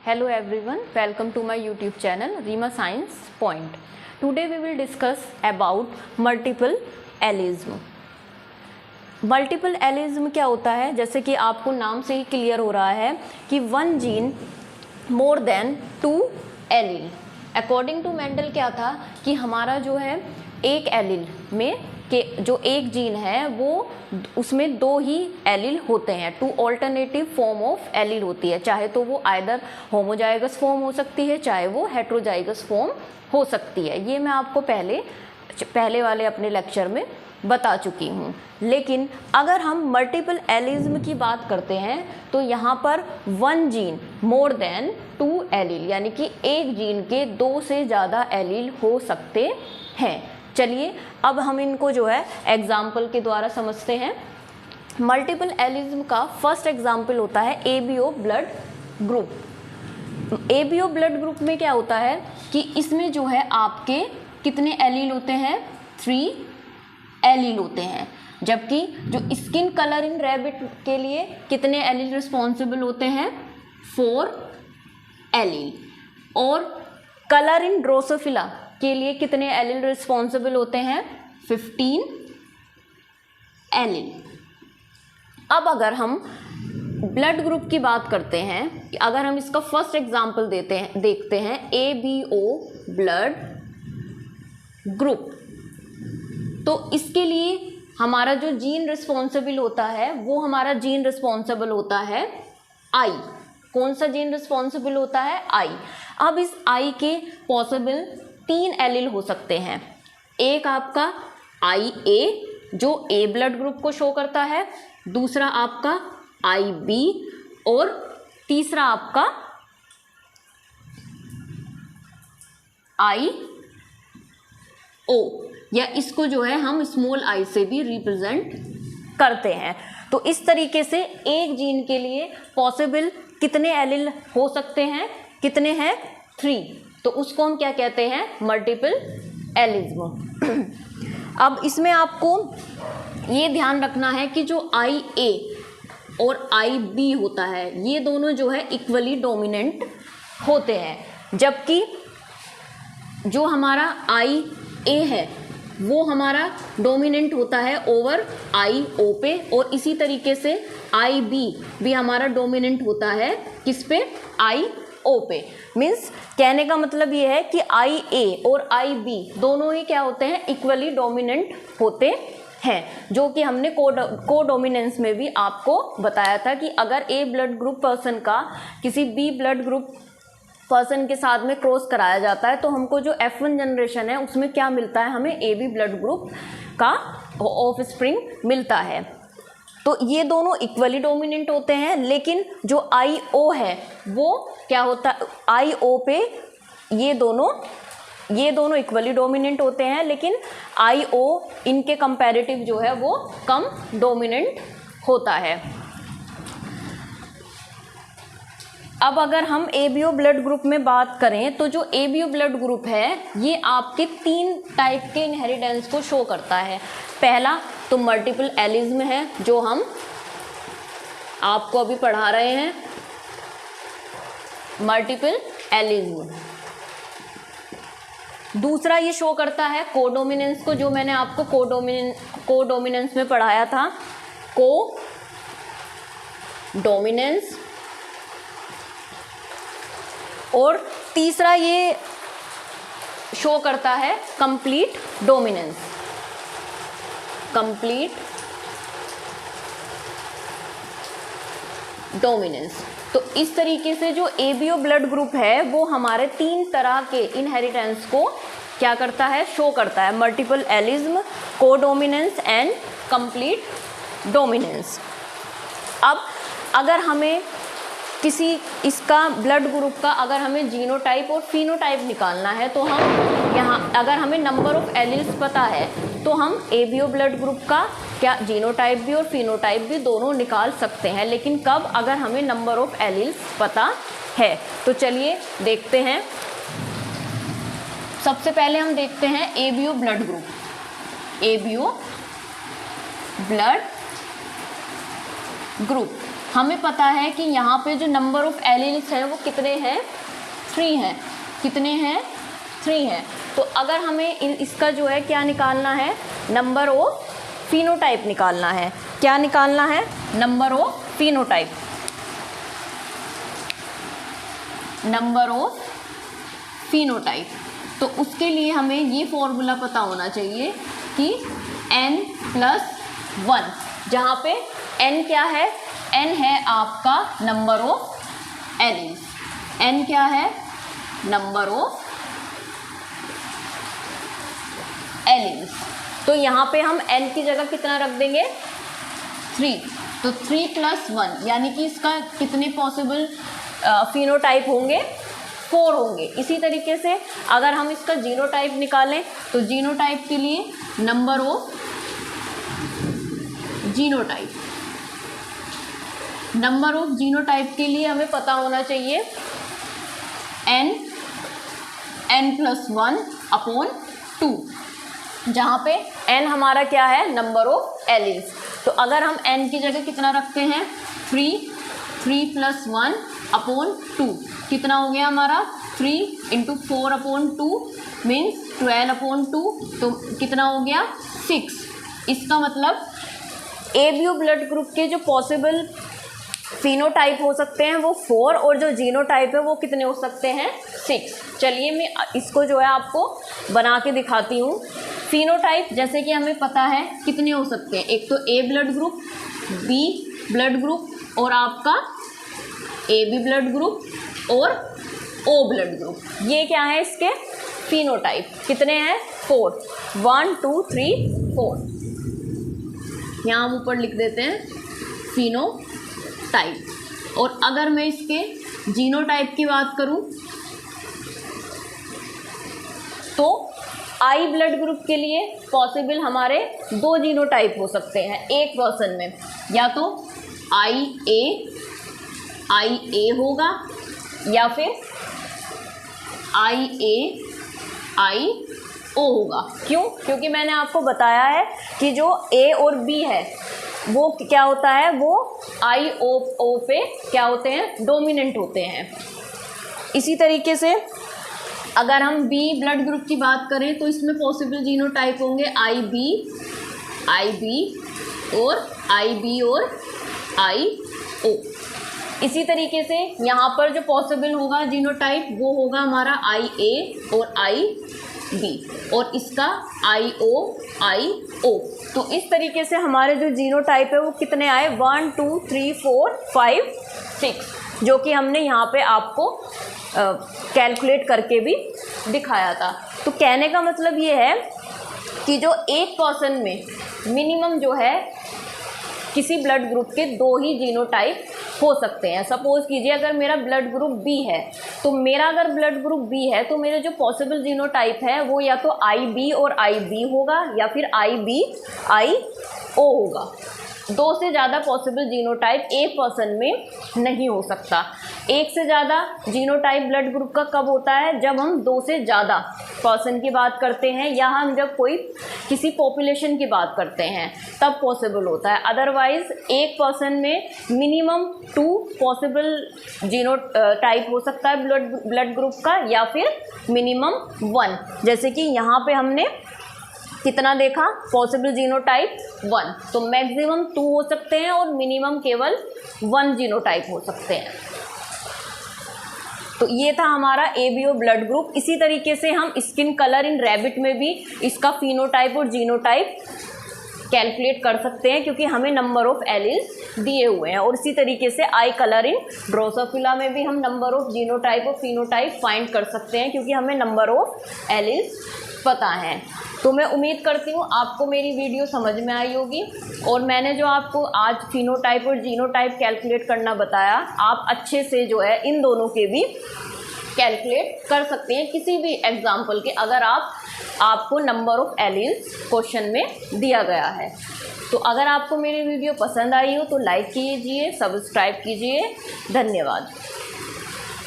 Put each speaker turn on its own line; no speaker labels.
Hello everyone, welcome to my YouTube channel Rima Science Point. Today we will discuss about multiple allism. Multiple allelism क्या होता है? जैसे कि आपको नाम से ही क्लियर हो रहा है कि one gene more than two allele. According to Mendel क्या था कि हमारा जो है एक एलील में के जो एक जीन है वो उसमें दो ही एलील होते हैं. Two alternative form of allele होती है, चाहे तो वो आइदर होमोजाइगस फॉर्म हो सकती है चाहे वो हेट्रोजाइगस फॉर्म हो सकती है. ये मैं आपको पहले वाले अपने लेक्चर में बता चुकी हूँ. लेकिन अगर हम मल्टीपल एलिज्म की बात करते हैं तो यहाँ पर one gene more than two allele यानी कि एक जीन के दो से ज़्यादा एलील हो सकते हैं. चलिए अब हम इनको जो है एग्जाम्पल के द्वारा समझते हैं. मल्टीपल एलिज्म का फर्स्ट एग्जाम्पल होता है ABO blood group. ABO blood group में क्या होता है कि इसमें जो है आपके कितने एलील होते हैं? 3 एलील होते हैं. जबकि जो स्किन कलर इन रैबिट के लिए कितने एलील रिस्पॉन्सिबल होते हैं? 4 एलील. और कलर इन ड्रोसोफिला के लिए कितने एलील रिस्पॉन्सिबल होते हैं? 15 एलील. अब अगर हम ब्लड ग्रुप की बात करते हैं, अगर हम इसका फर्स्ट एग्जांपल देखते हैं एबीओ ब्लड ग्रुप, तो इसके लिए हमारा जो जीन रिस्पॉन्सिबल होता है वो हमारा जीन रिस्पॉन्सिबल होता है आई. कौन सा जीन रिस्पॉन्सिबल होता है? आई. अब इस आई के पॉसिबल 3 एलील हो सकते हैं. एक आपका आई ए जो ए ब्लड ग्रुप को शो करता है, दूसरा आपका आई बी और तीसरा आपका आई ओ, या इसको जो है हम स्मॉल आई से भी रिप्रेजेंट करते हैं. तो इस तरीके से एक जीन के लिए पॉसिबल कितने एलील हो सकते हैं? कितने हैं? 3. तो उसको हम क्या कहते हैं? Multiple allelism. अब इसमें आपको ये ध्यान रखना है कि जो आई ए और आई बी होता है ये दोनों जो है इक्वली डोमिनेंट होते हैं. जबकि जो हमारा आई ए है वो हमारा डोमिनेंट होता है ओवर आई ओ पे, और इसी तरीके से आई बी भी हमारा डोमिनेंट होता है किस पे? आई ओ पे. मीन्स कहने का मतलब ये है कि आई ए और आई बी दोनों ही क्या होते हैं? इक्वली डोमिनेंट होते हैं. जो कि हमने को डोमिनेंस में भी आपको बताया था कि अगर ए ब्लड ग्रुप पर्सन का किसी बी ब्लड ग्रुप पर्सन के साथ में क्रॉस कराया जाता है तो हमको जो F1 जनरेशन है उसमें क्या मिलता है? हमें ए बी ब्लड ग्रुप का ऑफ स्प्रिंग मिलता है. तो ये दोनों इक्वली डोमिनेंट होते हैं. लेकिन जो आई ओ है वो क्या होता है? आई ओ पे ये दोनों इक्वली डोमिनेंट होते हैं, लेकिन आई ओ इनके कंपैरेटिव जो है वो कम डोमिनेंट होता है. अब अगर हम एबीओ ब्लड ग्रुप में बात करें तो जो एबीओ ब्लड ग्रुप है ये आपके 3 टाइप के इनहेरिटेंस को शो करता है. पहला तो मल्टीपल एलिज्म है जो हम आपको अभी पढ़ा रहे हैं, मल्टीपल एलिज्म. दूसरा ये शो करता है कोडोमिनेंस को, जो मैंने आपको कोडोमिनेंस में पढ़ाया था, कोडोमिनेंस. और तीसरा ये शो करता है कंप्लीट डोमिनेंस. Complete dominance. तो इस तरीके से जो एबीओ ब्लड ग्रुप है वो हमारे 3 तरह के इनहेरिटेंस को क्या करता है? शो करता है. Multiple allelism, codominance and complete dominance. अब अगर हमें किसी इसका ब्लड ग्रुप का अगर हमें जीनोटाइप और फिनोटाइप निकालना है तो हम यहाँ अगर हमें नंबर ऑफ एलील्स पता है तो हम एबीओ ब्लड ग्रुप का क्या जीनोटाइप भी और फिनोटाइप भी दोनों निकाल सकते हैं. लेकिन कब? अगर हमें नंबर ऑफ एलील्स पता है. तो चलिए देखते हैं. सबसे पहले हम देखते हैं ABO blood group. ABO blood group हमें पता है कि यहाँ पे जो नंबर ऑफ एलील्स है वो कितने हैं, 3 हैं। कितने हैं, 3 हैं। तो अगर हमें इसका जो है क्या निकालना है, नंबर ऑफ फिनोटाइप निकालना है। क्या निकालना है, number of phenotype. Number of phenotype. तो उसके लिए हमें ये फॉर्मूला पता होना चाहिए कि n+1, जहाँ पे n क्या है, n है आपका नंबर ऑफ एलील्स। n क्या है, नंबर ऑफ एलील्स। तो यहाँ पे हम n की जगह कितना रख देंगे, 3। तो 3+1 यानी कि इसका कितने पॉसिबल फिनोटाइप होंगे, 4 होंगे। इसी तरीके से अगर हम इसका जीनोटाइप निकालें तो जीनोटाइप के लिए number of genotype, number of genotype के लिए हमें पता होना चाहिए n+1/2, जहाँ पे n हमारा क्या है, नंबर ऑफ एलील्स। तो अगर हम n की जगह कितना रखते हैं, 3+1/2, कितना हो गया हमारा, 3 × 4/2 मीन्स 12/2, तो कितना हो गया, 6। इसका मतलब एबीओ ब्लड ग्रुप के जो पॉसिबल फिनोटाइप हो सकते हैं वो 4, और जो जीनोटाइप है वो कितने हो सकते हैं, 6। चलिए मैं इसको जो है आपको बना के दिखाती हूँ। फिनोटाइप जैसे कि हमें पता है कितने हो सकते हैं, एक तो A blood group, B blood group, और आपका ए बी ब्लड ग्रुप और ओ ब्लड ग्रुप। ये क्या है, इसके फिनोटाइप कितने हैं, 4, 1 2 3 4। यहाँ हम ऊपर लिख देते हैं फिनोटाइप। और अगर मैं इसके जीनोटाइप की बात करूँ तो आई ब्लड ग्रुप के लिए पॉसिबल हमारे 2 जीनोटाइप हो सकते हैं एक पर्सन में, या तो आई ए होगा या फिर आई ओ होगा। क्यों, क्योंकि मैंने आपको बताया है कि जो ए और बी है वो क्या होता है, वो आई ओ पे क्या होते हैं, डोमिनेंट होते हैं। इसी तरीके से अगर हम बी ब्लड ग्रुप की बात करें तो इसमें पॉसिबल जीनोटाइप होंगे आई बी और आई ओ। इसी तरीके से यहाँ पर जो पॉसिबल होगा जीनोटाइप वो होगा हमारा आई ए और आई बी, और इसका आई ओ। तो इस तरीके से हमारे जो जीनोटाइप है वो कितने आए, 1 2 3 4 5 6, जो कि हमने यहाँ पे आपको कैलकुलेट करके भी दिखाया था। तो कहने का मतलब ये है कि जो एक पर्सन में मिनिमम जो है किसी ब्लड ग्रुप के 2 ही जीनोटाइप हो सकते हैं। सपोज कीजिए अगर मेरा ब्लड ग्रुप बी है, तो मेरा अगर ब्लड ग्रुप बी है तो मेरे जो पॉसिबल जीनोटाइप है वो या तो आई बी और आई बी होगा या फिर आई बी आई ओ होगा। 2 से ज़्यादा पॉसिबल जीनोटाइप एक पर्सन में नहीं हो सकता। एक से ज़्यादा जीनोटाइप ब्लड ग्रुप का कब होता है, जब हम 2 से ज़्यादा पर्सन की बात करते हैं या हम जब कोई किसी पॉपुलेशन की बात करते हैं तब पॉसिबल होता है। अदरवाइज़ एक पर्सन में मिनिमम 2 पॉसिबल जीनोटाइप हो सकता है ब्लड ग्रुप का, या फिर मिनिमम 1। जैसे कि यहाँ पे हमने कितना देखा, पॉसिबल जीनोटाइप 1, तो मैक्सिमम 2 हो सकते हैं और मिनिमम केवल 1 जीनोटाइप हो सकते हैं। तो ये था हमारा एबीओ ब्लड ग्रुप। इसी तरीके से हम स्किन कलर इन रैबिट में भी इसका फिनोटाइप और जीनोटाइप कैलकुलेट कर सकते हैं, क्योंकि हमें नंबर ऑफ एलील्स दिए हुए हैं। और इसी तरीके से आई कलर इन ड्रोसोफिला में भी हम नंबर ऑफ जीनोटाइप और फिनोटाइप फाइंड कर सकते हैं, क्योंकि हमें नंबर ऑफ एलील्स पता है। तो मैं उम्मीद करती हूँ आपको मेरी वीडियो समझ में आई होगी, और मैंने जो आपको आज फिनोटाइप और जीनोटाइप कैलकुलेट करना बताया, आप अच्छे से जो है इन दोनों के भी कैलकुलेट कर सकते हैं किसी भी एग्जाम्पल के, अगर आपको नंबर ऑफ एलील्स क्वेश्चन में दिया गया है। तो अगर आपको मेरी वीडियो पसंद आई हो तो लाइक कीजिए, सब्सक्राइब कीजिए। धन्यवाद।